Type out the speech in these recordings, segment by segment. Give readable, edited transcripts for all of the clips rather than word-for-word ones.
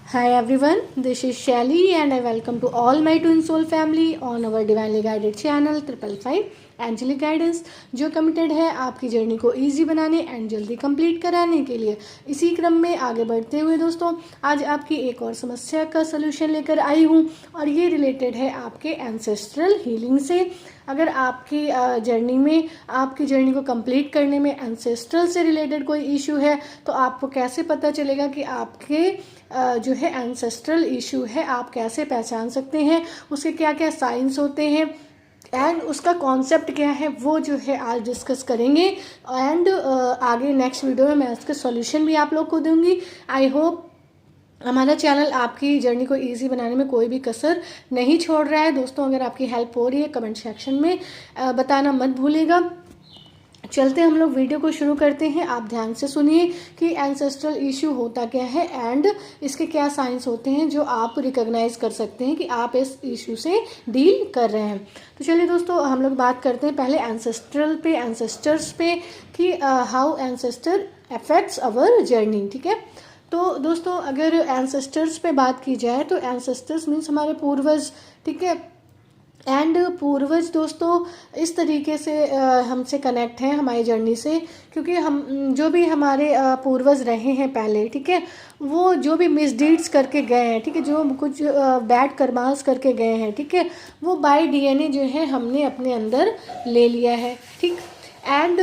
Hi everyone, this is Shelly and I welcome to all my twin soul family on our divinely guided channel 555 angelic guidance जो committed है आपकी journey को easy बनाने and जल्दी complete कराने के लिए। इसी क्रम में आगे बढ़ते हुए दोस्तों आज आपकी एक और समस्या का सलूशन लेकर आई हूँ और ये रिलेटेड है आपके एंसेस्ट्रल हीलिंग से। अगर आपकी जर्नी में आपकी जर्नी को कंप्लीट करने में एंसेस्ट्रल से रिलेटेड कोई इशू है तो आपको कैसे पता चलेगा कि आपके जो है एंसेस्ट्रल इशू है, आप कैसे पहचान सकते हैं, उसके क्या क्या साइंस होते हैं एंड उसका कॉन्सेप्ट क्या है, वो जो है आज डिस्कस करेंगे। एंड आगे नेक्स्ट वीडियो में मैं इसका सॉल्यूशन भी आप लोग को दूंगी। आई होप हमारा चैनल आपकी जर्नी को इजी बनाने में कोई भी कसर नहीं छोड़ रहा है। दोस्तों अगर आपकी हेल्प हो रही है कमेंट सेक्शन में बताना मत भूलिएगा। चलते हम लोग वीडियो को शुरू करते हैं। आप ध्यान से सुनिए कि एंसेस्ट्रल इशू होता क्या है एंड इसके क्या साइंस होते हैं जो आप रिकॉग्नाइज कर सकते हैं कि आप इस इशू से डील कर रहे हैं। तो चलिए दोस्तों हम लोग बात करते हैं पहले एंसेस्टर्स पे कि how ancestor affects our journey. ठीक है, तो दोस्तों अगर एंसेस्टर्स पे बात की जाए तो एंसेस्टर्स मीन्स हमारे पूर्वज। ठीक है, एंड पूर्वज दोस्तों इस तरीके से हमसे कनेक्ट हैं हमारी जर्नी से, क्योंकि हम जो भी हमारे पूर्वज रहे हैं पहले, ठीक है, वो जो भी मिसडीड्स करके गए हैं, ठीक है, जो कुछ बैड कर्मास करके गए हैं, ठीक है, वो बाय डीएनए जो है हमने अपने अंदर ले लिया है। ठीक, एंड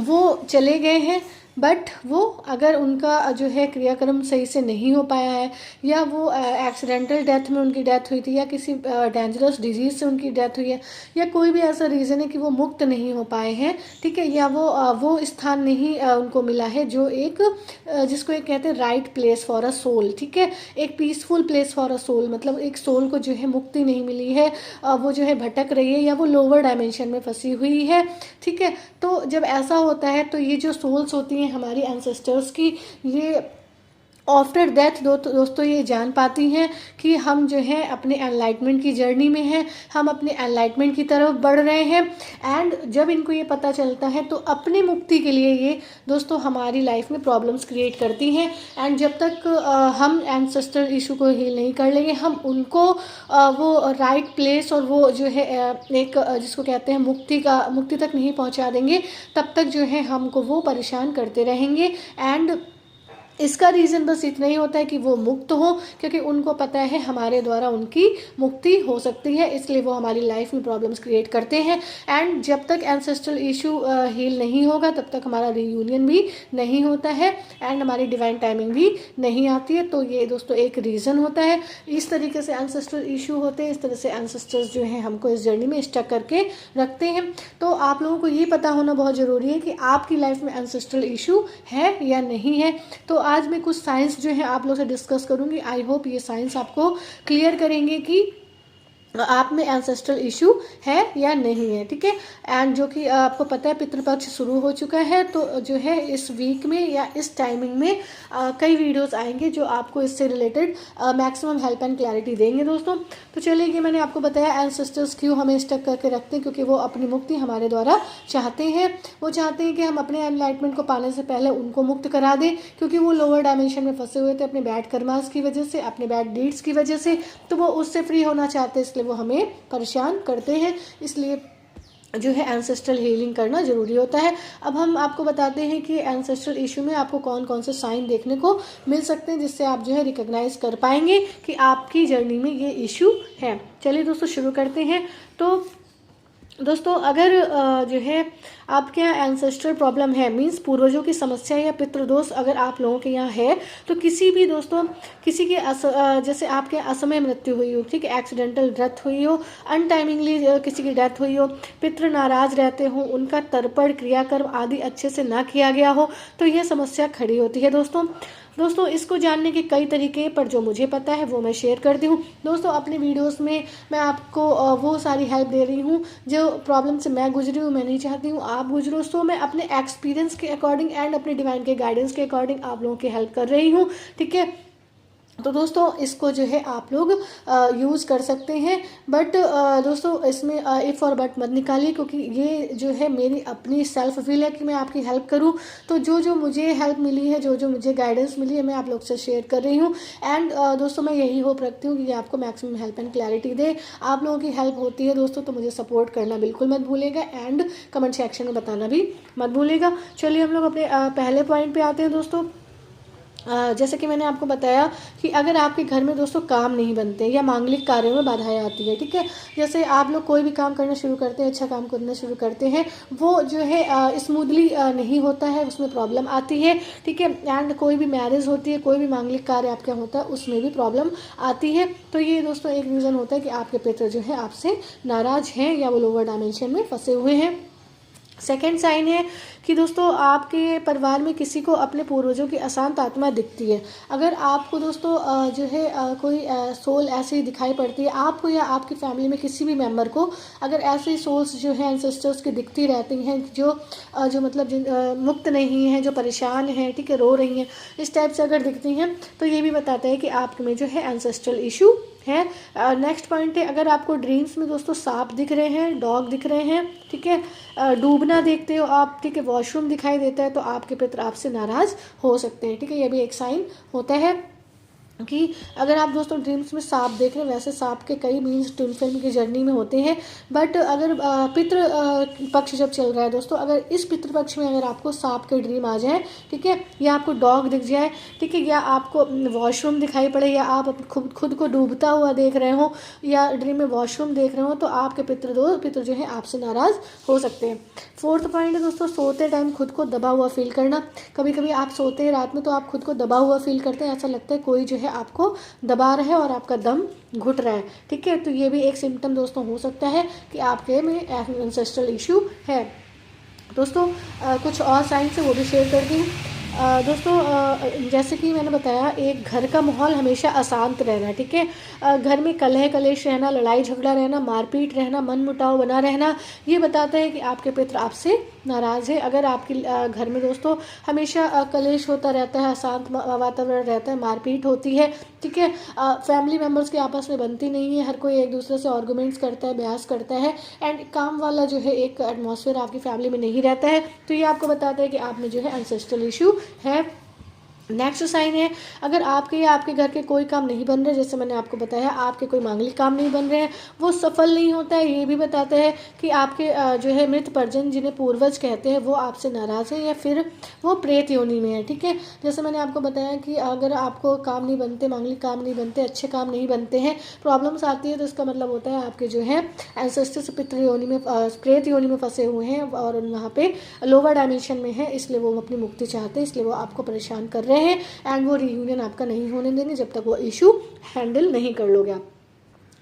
वो चले गए हैं बट वो अगर उनका जो है क्रियाक्रम सही से नहीं हो पाया है या वो एक्सीडेंटल डेथ में उनकी डेथ हुई थी या किसी डेंजरस डिजीज़ से उनकी डेथ हुई है या कोई भी ऐसा रीज़न है कि वो मुक्त नहीं हो पाए हैं, ठीक है, या वो स्थान नहीं उनको मिला है जो एक जिसको एक कहते हैं right place for a soul. ठीक है, एक peaceful place for a soul, मतलब एक सोल को जो है मुक्ति नहीं मिली है, वो जो है भटक रही है या वो लोअर डायमेंशन में फंसी हुई है। ठीक है, तो जब ऐसा होता है तो ये जो सोल्स होती हैं हमारी एंसेस्टर्स की, ये आफ्टर डेथ दोस्तों ये जान पाती हैं कि हम जो है अपने एनलाइटमेंट की जर्नी में हैं, हम अपने एनलाइटमेंट की तरफ बढ़ रहे हैं। एंड जब इनको ये पता चलता है तो अपनी मुक्ति के लिए ये दोस्तों हमारी लाइफ में प्रॉब्लम्स क्रिएट करती हैं। एंड जब तक हम एंसेस्ट्रल इशू को हील नहीं कर लेंगे, हम उनको वो राइट प्लेस और वो जो है एक जिसको कहते हैं मुक्ति तक नहीं पहुंचा देंगे, तब तक जो है हमको वो परेशान करते रहेंगे। एंड इसका रीज़न बस इतना ही होता है कि वो मुक्त हो, क्योंकि उनको पता है हमारे द्वारा उनकी मुक्ति हो सकती है, इसलिए वो हमारी लाइफ में प्रॉब्लम्स क्रिएट करते हैं। एंड जब तक एंसेस्ट्रल इशू हील नहीं होगा तब तक हमारा रीयूनियन भी नहीं होता है एंड हमारी डिवाइन टाइमिंग भी नहीं आती है। तो ये दोस्तों एक रीज़न होता है। इस तरीके से एंसेस्ट्रल इशू होते हैं, इस तरह से एंसेस्टर्स जो हैं हमको इस जर्नी में स्टक करके रखते हैं। तो आप लोगों को ये पता होना बहुत ज़रूरी है कि आपकी लाइफ में एंसेस्ट्रल इशू है या नहीं है। तो आज मैं कुछ साइंस जो है आप लोग से डिस्कस करूंगी। आई होप ये साइंस आपको क्लियर करेंगे कि आप में एंसेस्ट्रल इशू है या नहीं है। ठीक है, एंड जो कि आपको पता है पितृपक्ष शुरू हो चुका है, तो जो है इस वीक में या इस टाइमिंग में कई वीडियोस आएंगे जो आपको इससे related maximum help and clarity देंगे दोस्तों। तो चलिए कि मैंने आपको बताया एंसेस्टर्स क्यों हमें स्टक करके रखते हैं, क्योंकि वो अपनी मुक्ति हमारे द्वारा चाहते हैं। वो चाहते हैं कि हम अपने एनलाइटमेंट को पाने से पहले उनको मुक्त करा दें, क्योंकि वो लोअर डायमेंशन में फंसे हुए थे अपने बैड कर्मास की वजह से, अपने बैड डीड्स की वजह से, तो वो उससे फ्री होना चाहते हैं, वो हमें परेशान करते हैं। इसलिए जो है एंसेस्ट्रल हीलिंग करना ज़रूरी होता है। अब हम आपको बताते हैं कि एंसेस्ट्रल इशू में आपको कौन कौन से साइन देखने को मिल सकते हैं जिससे आप जो है रिकॉग्नाइज कर पाएंगे कि आपकी जर्नी में ये इशू है। चलिए दोस्तों शुरू करते हैं। तो दोस्तों अगर जो है आपके यहाँ एंसेस्ट्रल प्रॉब्लम है, मींस पूर्वजों की समस्या या पितृदोष अगर आप लोगों के यहाँ है, तो किसी भी दोस्तों किसी के जैसे आपके असमय मृत्यु हुई हो, ठीक है, एक्सीडेंटल डेथ हुई हो, अनटाइमिंगली किसी की डेथ हुई हो, पितृ नाराज रहते हो, उनका तर्पण क्रियाकर्म आदि अच्छे से ना किया गया हो, तो यह समस्या खड़ी होती है दोस्तों इसको जानने के कई तरीके पर जो मुझे पता है वो मैं शेयर करती हूँ दोस्तों। अपने वीडियोस में मैं आपको वो सारी हेल्प दे रही हूँ जो प्रॉब्लम से मैं गुजरी हूँ। मैं नहीं चाहती हूँ आप गुजरो, सो मैं अपने एक्सपीरियंस के अकॉर्डिंग एंड अपने डिवाइन के गाइडेंस के अकॉर्डिंग आप लोगों की हेल्प कर रही हूँ। ठीक है, तो दोस्तों इसको जो है आप लोग यूज़ कर सकते हैं। बट दोस्तों इसमें इफ़ और बट मत निकालिए, क्योंकि ये जो है मेरी अपनी सेल्फ फील है कि मैं आपकी हेल्प करूं। तो जो जो मुझे हेल्प मिली है, जो जो मुझे गाइडेंस मिली है, मैं आप लोग से शेयर कर रही हूँ। एंड दोस्तों मैं यही होप रखती हूँ कि ये आपको मैक्सिमम हेल्प एंड क्लैरिटी दे। आप लोगों की हेल्प होती है दोस्तों, तो मुझे सपोर्ट करना बिल्कुल मत भूलिएगा एंड कमेंट सेक्शन में बताना भी मत भूलिएगा। चलिए हम लोग अपने पहले पॉइंट पे आते हैं दोस्तों। जैसे कि मैंने आपको बताया कि अगर आपके घर में दोस्तों काम नहीं बनते या मांगलिक कार्यों में बाधाएं आती है, ठीक है। जैसे आप लोग कोई भी काम करना शुरू करते हैं, अच्छा काम करना शुरू करते हैं, वो जो है स्मूथली नहीं होता है, उसमें प्रॉब्लम आती है, ठीक है। एंड कोई भी मैरिज होती है, कोई भी मांगलिक कार्य आपका होता है, उसमें भी प्रॉब्लम आती है। तो ये दोस्तों एक रीज़न होता है कि आपके पितर जो है आपसे नाराज़ हैं या वो लोअर डायमेंशन में फंसे हुए हैं। सेकेंड साइन है कि दोस्तों आपके परिवार में किसी को अपने पूर्वजों की अशांत आत्मा दिखती है। अगर आपको दोस्तों जो है कोई सोल ऐसी दिखाई पड़ती है आपको या आपकी फैमिली में किसी भी मेंबर को, अगर ऐसी सोल्स जो हैं एंसेस्टर्स की दिखती रहती हैं, जो मतलब मुक्त नहीं हैं, जो परेशान हैं, ठीक है, रो रही हैं, इस टाइप से अगर दिखती हैं, तो ये भी बताता है कि आप में जो है एंसेस्ट्रल इशू है। नेक्स्ट पॉइंट है, अगर आपको ड्रीम्स में दोस्तों सांप दिख रहे हैं, डॉग दिख रहे हैं, ठीक है, डूबना देखते हो आप, ठीक है, वॉशरूम दिखाई देता है, तो आपके पितर आपसे नाराज़ हो सकते हैं, ठीक है। ये भी एक साइन होता है कि अगर आप दोस्तों ड्रीम्स में सांप देख रहे हैं, वैसे सांप के कई मीन्स ट्विन फिल्म की जर्नी में होते हैं। बट अगर पितृ पक्ष जब चल रहा है दोस्तों, अगर इस पितृ पक्ष में अगर आपको सांप के ड्रीम आ जाए, ठीक है, या आपको डॉग दिख जाए, ठीक है, या आपको वॉशरूम दिखाई पड़े, या आप खुद को डूबता हुआ देख रहे हो, या ड्रीम में वॉशरूम देख रहे हो, तो आपके पितृ जो है आपसे नाराज़ हो सकते हैं। फोर्थ पॉइंट है दोस्तों, सोते टाइम खुद को दबा हुआ फील करना। कभी कभी आप सोते हैं रात में तो आप खुद को दबा हुआ फील करते हैं, ऐसा लगता है कोई जो है आपको दबा रहा है और आपका दम घुट रहा है, ठीक है। तो ये भी एक सिम्टम दोस्तों हो सकता है कि आपके में एंसेस्ट्रल इशू है। दोस्तों कुछ और साइंस है वो भी शेयर करती हूँ। दोस्तों जैसे कि मैंने बताया, एक घर का माहौल हमेशा अशांत रहना, ठीक है, घर में कलह कलेश रहना, लड़ाई झगड़ा रहना, मारपीट रहना, मन मुटाव बना रहना, ये बताता है कि आपके पितर आपसे नाराज़ है। अगर आपके घर में दोस्तों हमेशा कलेश होता रहता है, अशांत वातावरण रहता है, मारपीट होती है, ठीक है, फैमिली मेम्बर्स के आपस में बनती नहीं है, हर कोई एक दूसरे से आर्गूमेंट्स करता है, बहस करता है, एंड काम वाला जो है एक एटमॉस्फेयर आपकी फैमिली में नहीं रहता है, तो ये आपको बताता है कि आप में जो है एंसेस्ट्रल इशू है। नेक्स्ट साइन है, अगर आपके या आपके घर के कोई काम नहीं बन रहे, जैसे मैंने आपको बताया आपके कोई मांगलिक काम नहीं बन रहे हैं, वो सफल नहीं होता है, ये भी बताता है कि आपके जो है मृत परिजन जिन्हें पूर्वज कहते हैं वो आपसे नाराज़ हैं या फिर वो प्रेत योनि में है, ठीक है। जैसे मैंने आपको बताया कि अगर आपको काम नहीं बनते, मांगलिक काम नहीं बनते, अच्छे काम नहीं बनते हैं, प्रॉब्लम्स आती है, तो इसका मतलब होता है आपके जो है एंसेस्टर्स पितृ योनि में, प्रेत योनि में फंसे हुए हैं और वहाँ पे लोअर डायमेंशन में है, इसलिए वो अपनी मुक्ति चाहते हैं, इसलिए वो आपको परेशान कर रहे हैं एंड वो रियूनियन आपका नहीं होने देंगे जब तक वो इशू हैंडल नहीं कर लोगे आप।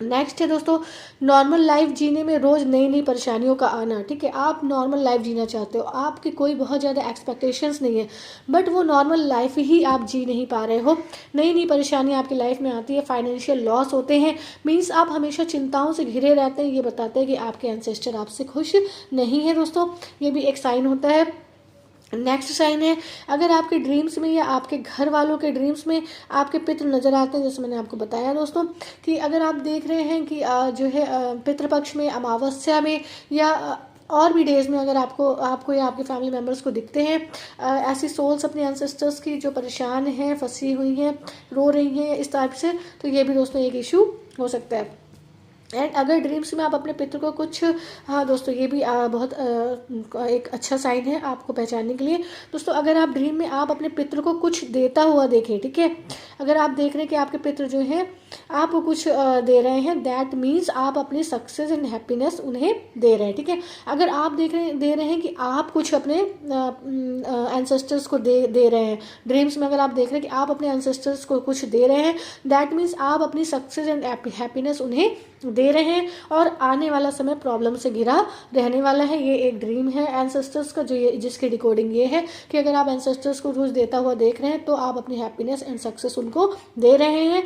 नेक्स्ट है दोस्तों, नॉर्मल लाइफ जीने में रोज़ नई नई परेशानियों का आना, ठीक है। आप नॉर्मल लाइफ जीना चाहते हो, आपकी कोई बहुत ज़्यादा एक्सपेक्टेशंस नहीं है, बट वो नॉर्मल लाइफ ही आप जी नहीं पा रहे हो, नई नई परेशानियाँ आपकी लाइफ में आती है, फाइनेंशियल लॉस होते हैं, मीन्स आप हमेशा चिंताओं से घिरे रहते हैं, ये बताते हैं कि आपके एंसेस्टर आपसे खुश नहीं है दोस्तों, ये भी एक साइन होता है। नेक्स्ट साइन है, अगर आपके ड्रीम्स में या आपके घर वालों के ड्रीम्स में आपके पितृ नज़र आते हैं, जैसे मैंने आपको बताया दोस्तों कि अगर आप देख रहे हैं कि जो है पितृपक्ष में, अमावस्या में या और भी डेज में अगर आपको या आपके फैमिली मेम्बर्स को दिखते हैं ऐसी सोल्स अपने एंसेस्टर्स की जो परेशान हैं, फंसी हुई हैं, रो रही हैं इस टाइप से, तो ये भी दोस्तों एक इशू हो सकता है। एंड अगर ड्रीम्स में आप अपने पितृ को कुछ, हाँ दोस्तों ये भी बहुत एक अच्छा साइन है आपको पहचानने के लिए। दोस्तों अगर आप ड्रीम में आप अपने पितृ को कुछ देता हुआ देखें, ठीक है, अगर आप देख रहे हैं कि आपके पितृ जो हैं आपको कुछ दे रहे हैं, दैट मीन्स आप अपनी सक्सेस एंड हैप्पीनेस उन्हें दे रहे हैं, ठीक है। अगर आप दे रहे हैं कि आप कुछ अपने एंसेस्टर्स को दे रहे हैं, ड्रीम्स में अगर आप देख रहे हैं कि आप अपने एंसेस्टर्स को कुछ दे रहे हैं, दैट मीन्स आप अपनी सक्सेस एंड हैप्पीनेस उन्हें दे रहे हैं और आने वाला समय प्रॉब्लम से घिरा रहने वाला है। ये एक ड्रीम है एंसेस्टर्स का, जिसकी डिकोडिंग ये है कि अगर आप एंसेस्टर्स को कुछ देता हुआ देख रहे हैं तो आप अपनी हैप्पीनेस एंड सक्सेस उनको दे रहे हैं।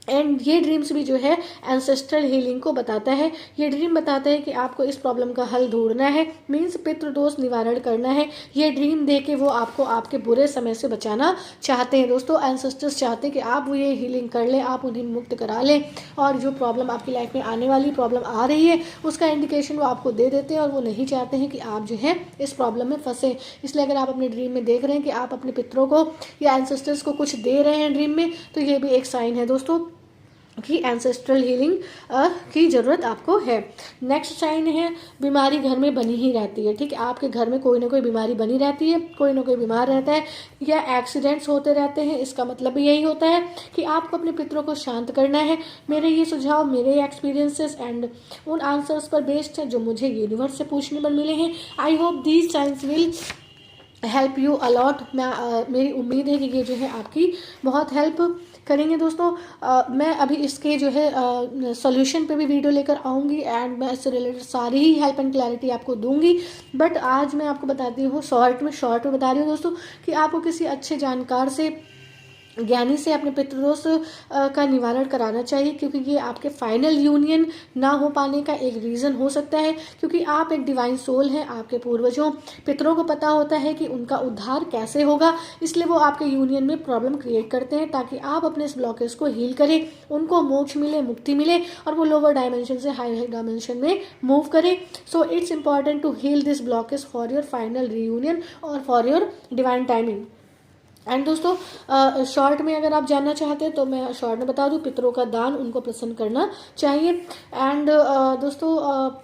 एंड ये ड्रीम्स भी जो है एंसेस्ट्रल हीलिंग को बताता है। ये ड्रीम बताता है कि आपको इस प्रॉब्लम का हल ढूंढना है, मीन्स पितृदोष निवारण करना है। ये ड्रीम दे के वो आपको आपके बुरे समय से बचाना चाहते हैं दोस्तों। एंसेस्टर्स चाहते हैं कि आप वो ये हीलिंग कर लें, आप उन्हें मुक्त करा लें, और जो प्रॉब्लम आपकी लाइफ में आने वाली प्रॉब्लम आ रही है उसका इंडिकेशन वो आपको दे देते हैं, और वो नहीं चाहते हैं कि आप जो है इस प्रॉब्लम में फंसे। इसलिए अगर आप अपने ड्रीम में देख रहे हैं कि आप अपने पितरों को या एंसेस्टर्स को कुछ दे रहे हैं ड्रीम में, तो ये भी एक साइन है दोस्तों कि एंसेस्ट्रल हीलिंग की ज़रूरत आपको है। नेक्स्ट साइन है बीमारी घर में बनी ही रहती है। ठीक है, आपके घर में कोई ना कोई बीमारी बनी रहती है, कोई ना कोई बीमार रहता है या एक्सीडेंट्स होते रहते हैं। इसका मतलब भी यही होता है कि आपको अपने पितरों को शांत करना है। मेरे ये सुझाव मेरे एक्सपीरियंसेस एंड उन आंसर्स पर बेस्ड है जो मुझे यूनिवर्स से पूछने पर मिले हैं। I hope these signs will help you a lot. मेरी उम्मीद है कि ये जो है आपकी बहुत हेल्प करेंगे दोस्तों। मैं अभी इसके जो है सॉल्यूशन पे भी वीडियो लेकर आऊँगी, एंड मैं इससे रिलेटेड सारी ही हेल्प एंड क्लैरिटी आपको दूंगी। बट आज मैं आपको बताती हूँ शॉर्ट में बता रही हूँ दोस्तों कि आपको किसी अच्छे जानकार से, ज्ञानी से अपने पितृदोष का निवारण कराना चाहिए, क्योंकि ये आपके फाइनल यूनियन ना हो पाने का एक रीज़न हो सकता है। क्योंकि आप एक डिवाइन सोल हैं, आपके पूर्वजों पितरों को पता होता है कि उनका उद्धार कैसे होगा, इसलिए वो आपके यूनियन में प्रॉब्लम क्रिएट करते हैं ताकि आप अपने इस ब्लॉकेज को हील करें, उनको मोक्ष मिले, मुक्ति मिले, और वो लोअर डायमेंशन से हाई डायमेंशन में मूव करें। So it's important to heal this blockage for your final reunion और for your divine timing. And दोस्तों शॉर्ट में अगर आप जानना चाहते हैं तो मैं शॉर्ट में बता दूं, पितरों का दान उनको प्रसन्न करना चाहिए। एंड दोस्तों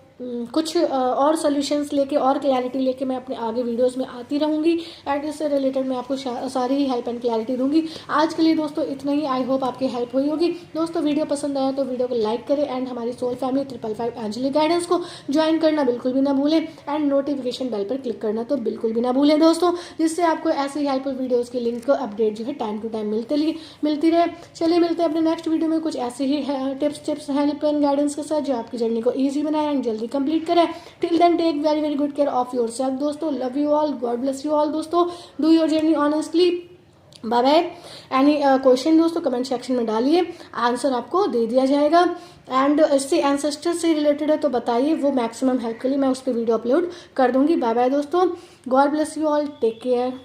कुछ और सॉल्यूशंस लेके और क्लैरिटी लेके मैं अपने आगे वीडियोस में आती रहूँगी, एंड इससे रिलेटेड मैं आपको सारी ही हेल्प एंड क्लैरिटी दूंगी। आज के लिए दोस्तों इतना ही। आई होप आपकी हेल्प हुई होगी। दोस्तों वीडियो पसंद आया तो वीडियो को लाइक करें, एंड हमारी सोल फैमिली 555 एंजेलिक गाइडेंस को ज्वाइन करना बिल्कुल भी ना भूलें, एंड नोटिफिकेशन बेल पर क्लिक करना तो बिल्कुल भी ना भूलें दोस्तों, जिससे आपको ऐसी हेल्पफुल वीडियोज़ की लिंक अपडेट जो है टाइम टू टाइम मिलती रहे। चलिए मिलते हैं अपने नेक्स्ट वीडियो में कुछ ऐसे ही टिप्स हेल्प एंड गाइडेंस के साथ जो आपकी जर्नी को ईजी बनाए एंड जल्दी कंप्लीट करें। Till then take very very good care of yourself दोस्तों। Love you all, God bless you all दोस्तों। Do your journey honestly. Bye bye. Any question दोस्तों कमेंट सेक्शन में डालिए, answer आपको दे दिया जाएगा। एंड इससे एंसेस्टर से रिलेटेड है तो बताइए, वो मैक्सिमम हेल्प के लिए मैं उस पर वीडियो अपलोड कर दूंगी। बाय बाय दोस्तों, God bless you all, take care.